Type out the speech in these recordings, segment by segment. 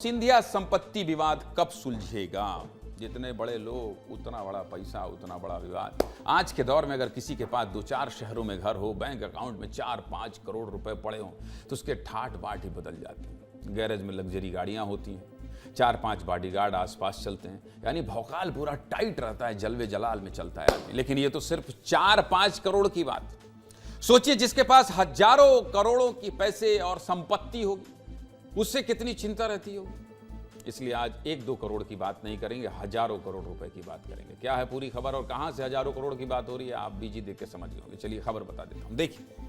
सिंधिया संपत्ति विवाद कब सुलझेगा? जितने बड़े लोग उतना बड़ा पैसा, उतना बड़ा विवाद। आज के दौर में अगर किसी के पास 2-4 शहरों में घर हो, बैंक अकाउंट में 4-5 करोड़ रुपए पड़े हों, तो उसके ठाट बाट ही बदल जाते हैं। गैरेज में लग्जरी गाड़ियां होती हैं, 4-5 बॉडीगार्ड आसपास चलते हैं, यानी भौकाल पूरा टाइट रहता है, जलवे जलाल में चलता है आदमी। लेकिन ये तो सिर्फ 4-5 करोड़ की बात। सोचिए, जिसके पास हजारों करोड़ों की पैसे और संपत्ति होगी, उससे कितनी चिंता रहती होगी। इसलिए आज 1-2 करोड़ की बात नहीं करेंगे, हजारों करोड़ रुपए की बात करेंगे। क्या है पूरी खबर और कहां से हजारों करोड़ की बात हो रही है, आप बीजी देख के समझ गए होंगे। चलिए खबर बता देता हूं। देखिए,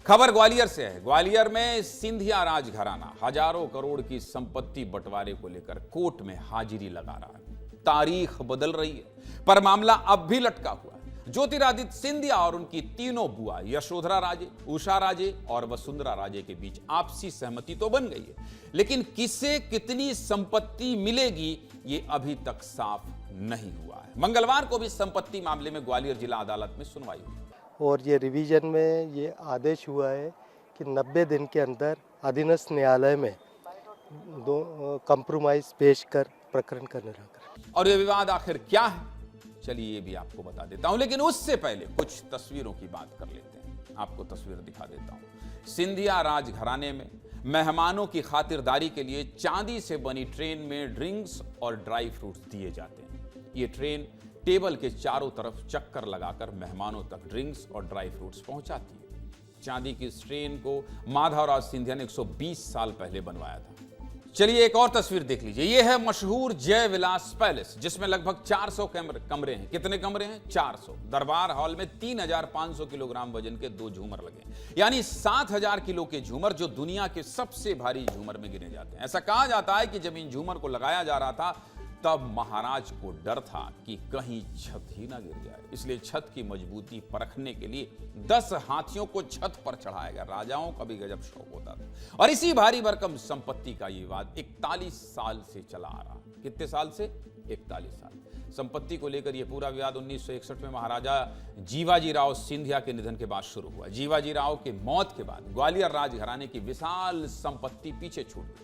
खबर ग्वालियर से है। ग्वालियर में सिंधिया राजघराना हजारों करोड़ की संपत्ति बंटवारे को लेकर कोर्ट में हाजिरी लगा रहा है। तारीख बदल रही है, पर मामला अब भी लटका हुआ है। ज्योतिरादित्य सिंधिया और उनकी तीनों बुआ यशोधरा राजे, उषा राजे और वसुंधरा राजे के बीच आपसी सहमति तो बन गई है, लेकिन किसे कितनी संपत्ति मिलेगी ये अभी तक साफ नहीं हुआ है। मंगलवार को भी संपत्ति मामले में ग्वालियर जिला अदालत में सुनवाई हुई और ये रिवीजन में ये आदेश हुआ है कि 90 दिन के अंदर अधीनस्थ न्यायालय में कंप्रोमाइज पेश कर प्रकरण का निराकरण। और ये विवाद आखिर क्या है, चलिए ये भी आपको बता देता हूं। लेकिन उससे पहले कुछ तस्वीरों की बात कर लेते हैं। आपको तस्वीर दिखा देता हूं। सिंधिया राजघराने में मेहमानों की खातिरदारी के लिए चांदी से बनी ट्रेन में ड्रिंक्स और ड्राई फ्रूट्स दिए जाते हैं। ये ट्रेन टेबल के चारों तरफ चक्कर लगाकर मेहमानों तक ड्रिंक्स और ड्राई फ्रूट्स पहुंचाती है। चांदी की इस ट्रेन को माधवराव सिंधिया ने 120 साल पहले बनवाया था। चलिए एक और तस्वीर देख लीजिए। यह है मशहूर जय विलास पैलेस, जिसमें लगभग 400 कमरे हैं। कितने कमरे हैं? 400। दरबार हॉल में 3500 किलोग्राम वजन के 2 झूमर लगे, यानी 7000 किलो के झूमर, जो दुनिया के सबसे भारी झूमर में गिने जाते हैं। ऐसा कहा जाता है कि जब इन झूमर को लगाया जा रहा था, तब महाराज को डर था कि कहीं छत ही ना गिर जाए, इसलिए छत की मजबूती परखने के लिए 10 हाथियों को छत पर चढ़ाया गया। राजाओं का भी गजब शौक होता था। और इसी भारी भरकम संपत्ति का ये विवाद 41 साल से चला आ रहा। कितने साल से? 41 साल। संपत्ति को लेकर यह पूरा विवाद 1961 में महाराजा जीवाजी राव सिंधिया के निधन के बाद शुरू हुआ। जीवाजी राव के मौत के बाद ग्वालियर राजघराने की विशाल संपत्ति पीछे छूट गई।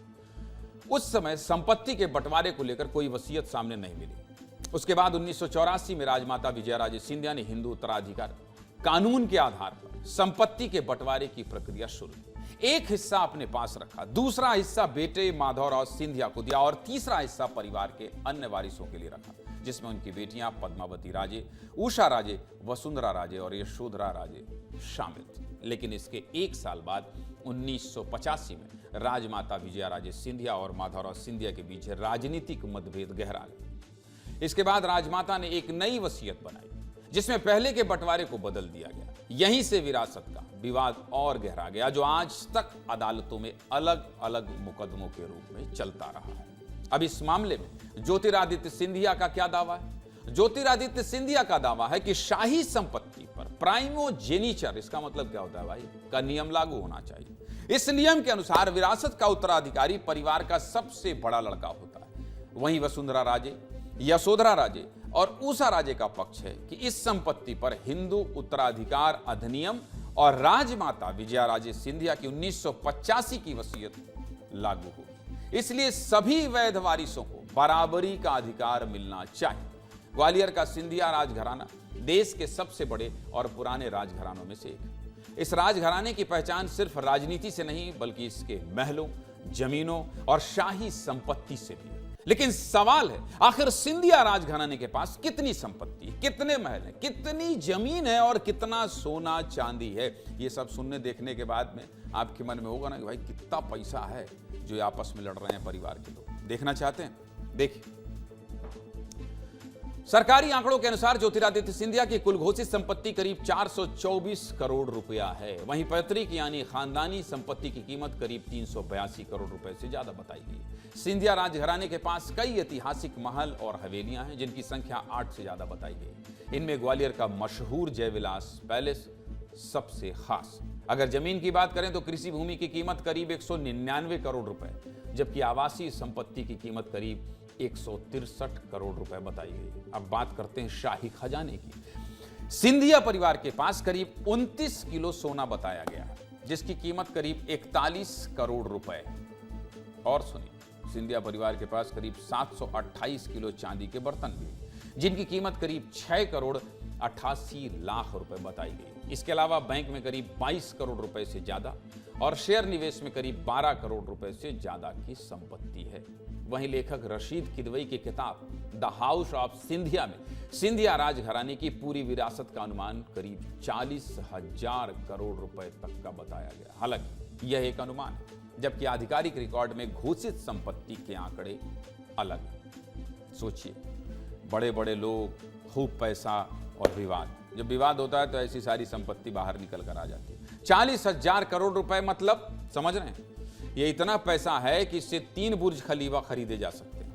उस समय संपत्ति के बंटवारे को लेकर कोई वसीयत सामने नहीं मिली। उसके बाद 1984 में राजमाता विजयाराजे सिंधिया ने हिंदू उत्तराधिकार कानून के आधार पर संपत्ति के बंटवारे की प्रक्रिया शुरू की। एक हिस्सा अपने पास रखा, दूसरा हिस्सा बेटे माधवराव सिंधिया को दिया और तीसरा हिस्सा परिवार के अन्य वारिसों के लिए रखा, जिसमें उनकी बेटियां पद्मावती राजे, उषा राजे, वसुंधरा राजे और यशोधरा राजे शामिल थी। लेकिन इसके 1 साल बाद 1985 में राजमाता विजयाराजे सिंधिया और माधवराव सिंधिया के बीच राजनीतिक मतभेद गहरा गया। इसके बाद राजमाता ने एक नई वसीयत बनाई, जिसमें पहले के बंटवारे को बदल दिया गया। यहीं से विरासत का विवाद और गहरा गया, जो आज तक अदालतों में अलग अलग मुकदमों के रूप में चलता रहा है। अब इस मामले में ज्योतिरादित्य सिंधिया का क्या दावा है? ज्योतिरादित्य सिंधिया का दावा है कि शाही संपत्ति पर प्राइमोजेनिचर, इसका मतलब क्या होता है भाई, का नियम लागू होना चाहिए। इस नियम के अनुसार विरासत का उत्तराधिकारी परिवार का सबसे बड़ा लड़का होता है। वहीं वसुंधरा राजे, यशोधरा राजे और उषा राजे का पक्ष है कि इस संपत्ति पर हिंदू उत्तराधिकार अधिनियम और राजमाता विजयाराजे सिंधिया की 1985 की वसीयत लागू हो। इसलिए सभी वैध वारिसों को बराबरी का अधिकार मिलना चाहिए। ग्वालियर का सिंधिया राजघराना देश के सबसे बड़े और पुराने राजघरानों में से एक है। इस राजघराने की पहचान सिर्फ राजनीति से नहीं, बल्कि इसके महलों, जमीनों और शाही संपत्ति से भी है। लेकिन सवाल है, आखिर सिंधिया राजघराने के पास कितनी संपत्ति है, कितने महल हैं, कितनी जमीन है और कितना सोना चांदी है? ये सब सुनने देखने के बाद में आपके मन में होगा ना कि भाई कितना पैसा है जो आपस में लड़ रहे हैं परिवार के लोग। देखना चाहते हैं? देखिए, सरकारी आंकड़ों के अनुसार ज्योतिरादित्य सिंधिया की कुल घोषित संपत्ति करीब 424 करोड़ रुपया है। वहीं पैतृक यानी खानदानी संपत्ति की कीमत करीब 382 करोड़ रुपए से ज्यादा बताई गई। सिंधिया राजघराने के पास कई ऐतिहासिक महल और हवेलियां हैं, जिनकी संख्या 8 से ज्यादा बताई गई। इनमें ग्वालियर का मशहूर जय विलास पैलेस सबसे खास। अगर जमीन की बात करें तो कृषि भूमि की कीमत करीब 199 करोड़ रुपए, जबकि आवासीय संपत्ति की कीमत करीब 163 करोड़ रुपए बताई गई। अब बात करते हैं शाही खजाने की। सिंधिया परिवार के पास करीब 29 किलो सोना बताया गया है, जिसकी कीमत करीब 41 करोड़ रुपए। और सुनिए, सिंधिया परिवार के पास करीब 728 किलो चांदी के बर्तन भी हैं, जिनकी कीमत करीब 6 करोड़ 88 लाख रुपए बताई गई। इसके अलावा बैंक में करीब 22 करोड़ रुपए से ज्यादा और शेयर निवेश में करीब 12 करोड़ रुपए से ज्यादा की संपत्ति है। वहीं लेखक रशीद किदवई की किताब द हाउस ऑफ सिंधिया में सिंधिया राजघराने की पूरी विरासत का अनुमान करीब 40,000 करोड़ रुपए तक का बताया गया। हालांकि यह एक अनुमान है, जबकि आधिकारिक रिकॉर्ड में घोषित संपत्ति के आंकड़े अलग हैं। सोचिए, बड़े बड़े लोग, खूब पैसा और विवाद। जब विवाद होता है तो ऐसी सारी संपत्ति बाहर निकल कर आ जाती है। 40,000 करोड़ रुपए मतलब समझ रहे हैं, ये इतना पैसा है कि इससे 3 बुर्ज खलीफा खरीदे जा सकते हैं।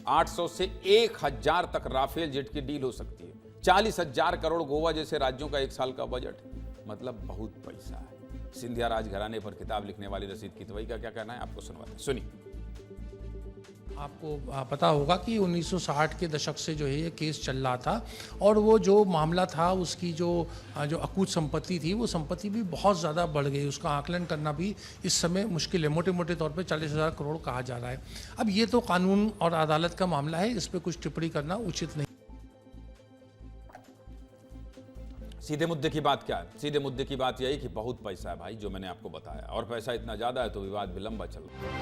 800 से 1000 तक राफेल जेट की डील हो सकती है। 40,000 करोड़ गोवा जैसे राज्यों का 1 साल का बजट है। मतलब बहुत पैसा है। सिंधिया राजघराने पर किताब लिखने वाली रशीद किदवई का क्या कहना है, आपको सुनवाते हैं, सुनिए। आपको पता होगा कि 1960 के दशक से जो है ये केस चल रहा था और वो जो मामला था उसकी जो अकूत संपत्ति थी वो संपत्ति भी बहुत ज़्यादा बढ़ गई। उसका आकलन करना भी इस समय मुश्किल है। मोटे मोटे तौर पे 40,000 करोड़ कहा जा रहा है। अब ये तो कानून और अदालत का मामला है, इस पर कुछ टिप्पणी करना उचित नहीं। सीधे मुद्दे की बात क्या है? सीधे मुद्दे की बात यही कि बहुत पैसा है भाई, जो मैंने आपको बताया, और पैसा इतना ज़्यादा है तो विवाद भी लंबा चल रहा है।